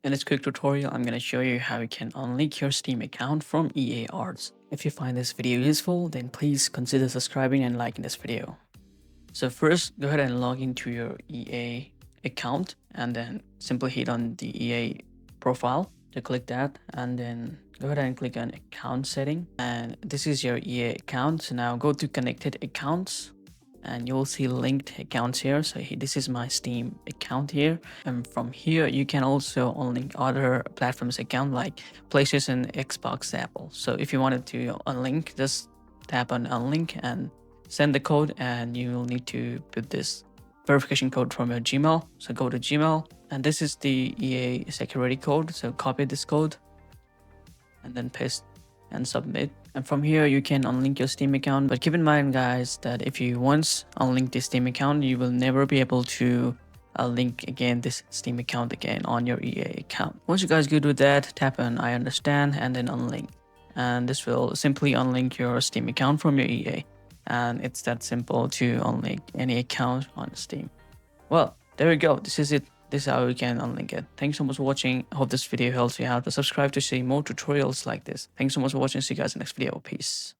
In this quick tutorial, I'm going to show you how you can unlink your Steam account from EA Arts. If you find this video useful, then please consider subscribing and liking this video. So first, go ahead and log into your EA account and then simply hit on the EA profile to click that, and then go ahead and click on account setting, and this is your EA account. So now go to connected accounts and you'll see linked accounts here. So this is my Steam account here, and from here you can also unlink other platforms account like PlayStation, Xbox, Apple. So if you wanted to unlink, just tap on unlink and send the code, and you will need to put this verification code from your Gmail. So go to Gmail, and this is the EA security code. So copy this code and then paste and submit. And from here you can unlink your Steam account. But keep in mind, guys, that if you once unlink this Steam account, you will never be able to link again this Steam account again on your EA account. Once you guys good with that, tap on I understand and then unlink, and this will simply unlink your Steam account from your EA. And it's that simple to unlink any account on Steam. Well, there we go. This is it. This is how you can unlink it. Thanks so much for watching. I hope this video helps you out. Subscribe to see more tutorials like this. Thanks so much for watching. See you guys in the next video. Peace.